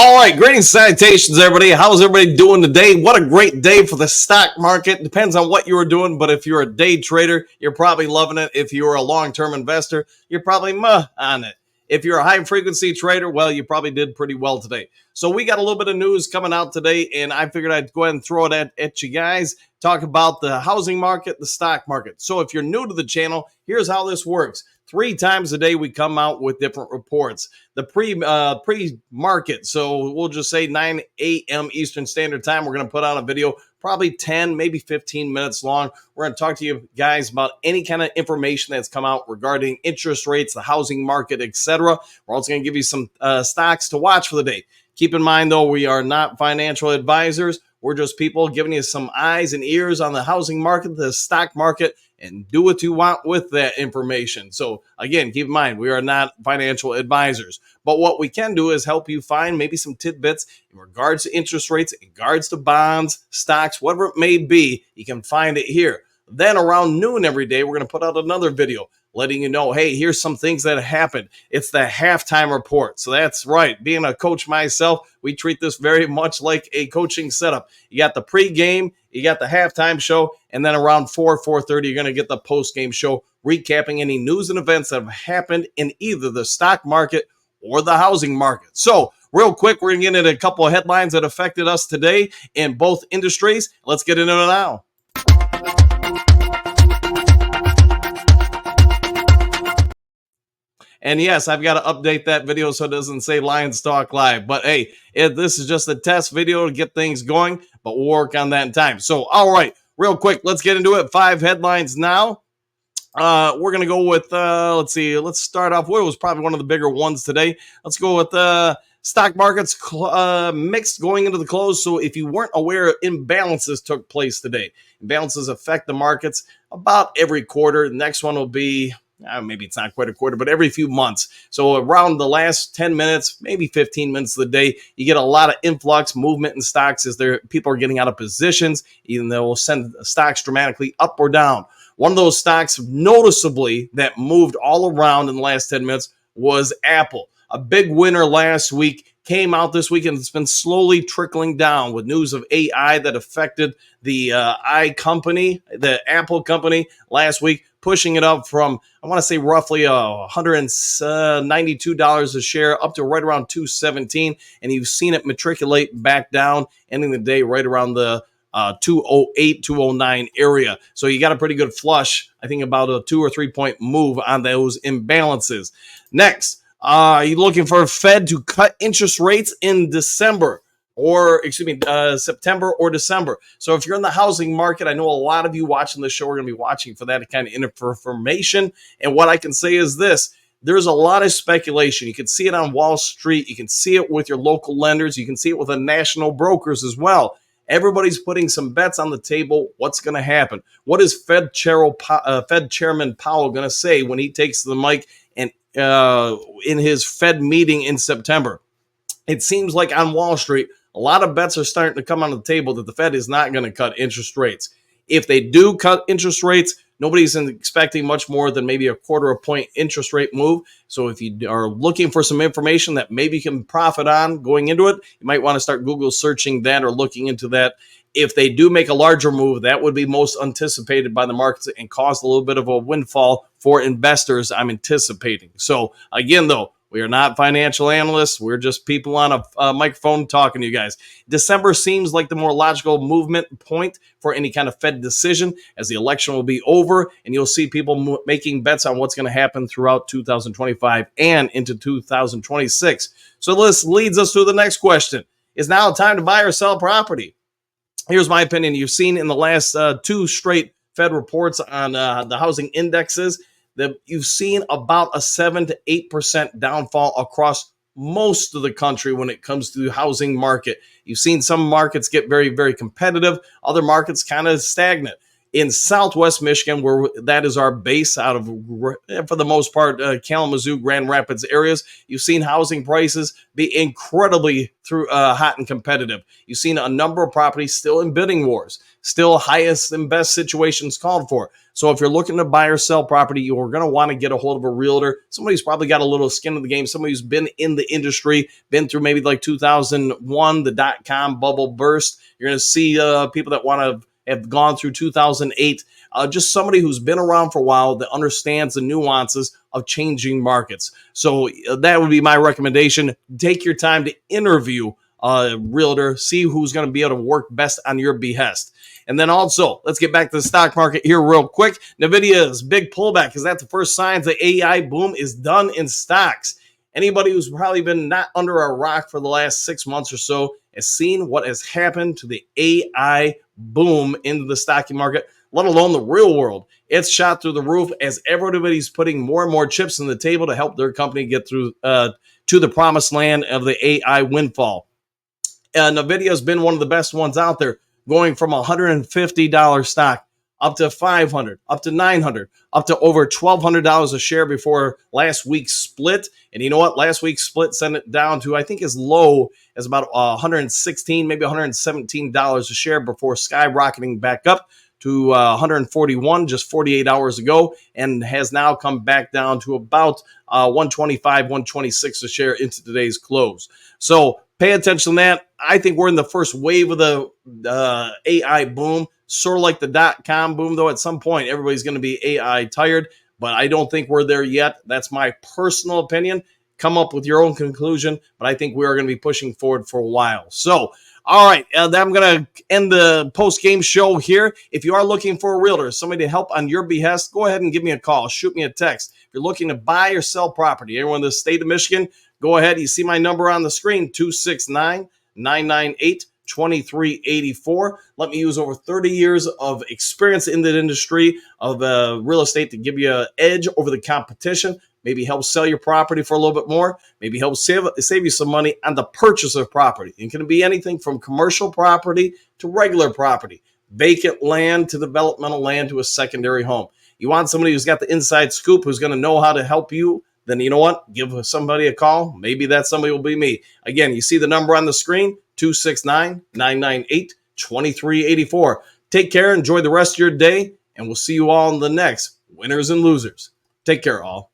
All right, greetings, salutations, everybody. How's everybody doing today? What a great day for the stock market. Depends on what you were doing, but if you're a day trader, you're probably loving it. If you're a long-term investor, you're probably on it. If you're a high-frequency trader, well, you probably did pretty well today. So we got a little bit of news coming out today, and I figured I'd go ahead and throw it at you guys. Talk about the housing market, the stock market. So if you're new to the channel, here's how this works. 3 times a day, we come out with different reports. The pre-market, so we'll just say 9 a.m. Eastern Standard Time, we're going to put out a video, probably 10, maybe 15 minutes long. We're going to talk to you guys about any kind of information that's come out regarding interest rates, the housing market, etc. We're also going to give you some stocks to watch for the day. Keep in mind, though, we are not financial advisors. We're just people giving you some eyes and ears on the housing market, the stock market, and do what you want with that information. So again, keep in mind, we are not financial advisors, but what we can do is help you find maybe some tidbits in regards to interest rates, in regards to bonds, stocks, whatever it may be. You can find it here. Then around noon every day, we're going to put out another video letting you know, hey, here's some things that happened. It's the halftime report. So that's right. Being a coach myself, we treat this very much like a coaching setup. You got the pregame, you got the halftime show, and then around 4:30, you're going to get the postgame show recapping any news and events that have happened in either the stock market or the housing market. So real quick, we're going to get into a couple of headlines that affected us today in both industries. Let's get into it now. And yes, I've got to update that video so it doesn't say Lions Talk Live. But hey, this is just a test video to get things going, but we'll work on that in time. So, all right, real quick, let's get into it. 5 headlines now. We're going to go with, let's see, let's start off. What was probably one of the bigger ones today? Let's go with stock markets mixed going into the close. So if you weren't aware, imbalances took place today. Imbalances affect the markets about every quarter. The next one will be, maybe it's not quite a quarter, but every few months. So around the last 10 minutes, maybe 15 minutes of the day, you get a lot of influx movement in stocks as people are getting out of positions, even though will send stocks dramatically up or down. One of those stocks noticeably that moved all around in the last 10 minutes was Apple. A big winner last week, came out this week, and it's been slowly trickling down with news of AI that affected the Apple company last week, pushing it up from, I want to say roughly $192 a share up to right around $217. And you've seen it matriculate back down, ending the day right around the 208, 209 area. So you got a pretty good flush, I think about a 2 or 3 point move on those imbalances. Next, are you looking for a Fed to cut interest rates in September or December? So if you're in the housing market, I know a lot of you watching this show are going to be watching for that kind of information. And what I can say is this. There's a lot of speculation. You can see it on Wall Street. You can see it with your local lenders. You can see it with the national brokers as well. Everybody's putting some bets on the table. What's going to happen? What is Fed Chairman Powell going to say when he takes the mic and in his Fed meeting in September? It seems like on Wall Street, a lot of bets are starting to come on the table that the Fed is not going to cut interest rates. If they do cut interest rates, nobody's expecting much more than maybe a 1/4 point interest rate move. So if you are looking for some information that maybe you can profit on going into it, you might want to start Google searching that or looking into that. If they do make a larger move, that would be most anticipated by the markets and cause a little bit of a windfall for investors, I'm anticipating. So again, though, we are not financial analysts. We're just people on a microphone talking to you guys. December seems like the more logical movement point for any kind of Fed decision, as the election will be over, and you'll see people making bets on what's going to happen throughout 2025 and into 2026. So this leads us to the next question. Is now time to buy or sell property? Here's my opinion. You've seen in the last 2 straight Fed reports on the housing indexes that you've seen about a 7 to 8% downfall across most of the country when it comes to the housing market. You've seen some markets get very, very competitive, other markets kind of stagnant. in Southwest Michigan, where that is our base out of, for the most part, Kalamazoo, Grand Rapids areas. You've seen housing prices be incredibly hot and competitive. You've seen a number of properties still in bidding wars, still highest and best situations called for. So if you're looking to buy or sell property, you're going to want to get a hold of a realtor, somebody who's probably got a little skin in the game, somebody who's been in the industry, been through maybe like 2001, the dot-com bubble burst. You're going to see people that want to have gone through 2008, just somebody who's been around for a while that understands the nuances of changing markets. So that would be my recommendation. Take your time to interview a realtor, see who's going to be able to work best on your behest. And then also, let's get back to the stock market here real quick. NVIDIA's big pullback, is that the first signs the AI boom is done in stocks? Anybody who's probably been not under a rock for the last 6 months or so has seen what has happened to the AI boom into the stocking market, let alone the real world. It's shot through the roof as everybody's putting more and more chips on the table to help their company get through to the promised land of the AI windfall. NVIDIA has been one of the best ones out there, going from $150 stock up to $500, up to $900, up to over $1,200 a share before last week's split. And you know what? Last week's split sent it down to, I think, as low as about $116, maybe $117 a share before skyrocketing back up to 141 just 48 hours ago, and has now come back down to about 125, 126 a share into today's close. So pay attention to that. I think we're in the first wave of the AI boom, sort of like the dot-com boom, though at some point everybody's going to be AI tired, but I don't think we're there yet. That's my personal opinion. Come up with your own conclusion, but I think we are going to be pushing forward for a while. So, all right, I'm going to end the post-game show here. If you are looking for a realtor, somebody to help on your behest, go ahead and give me a call. Shoot me a text. If you're looking to buy or sell property, anyone in the state of Michigan, go ahead. You see my number on the screen, 269-998-2384. Let me use over 30 years of experience in the industry of real estate to give you an edge over the competition. Maybe help sell your property for a little bit more. Maybe help save you some money on the purchase of property. It can be anything from commercial property to regular property, vacant land to developmental land to a secondary home. You want somebody who's got the inside scoop, who's going to know how to help you, then you know what? Give somebody a call. Maybe that somebody will be me. Again, you see the number on the screen, 269-998-2384. Take care. Enjoy the rest of your day, and we'll see you all in the next Winners and Losers. Take care, all.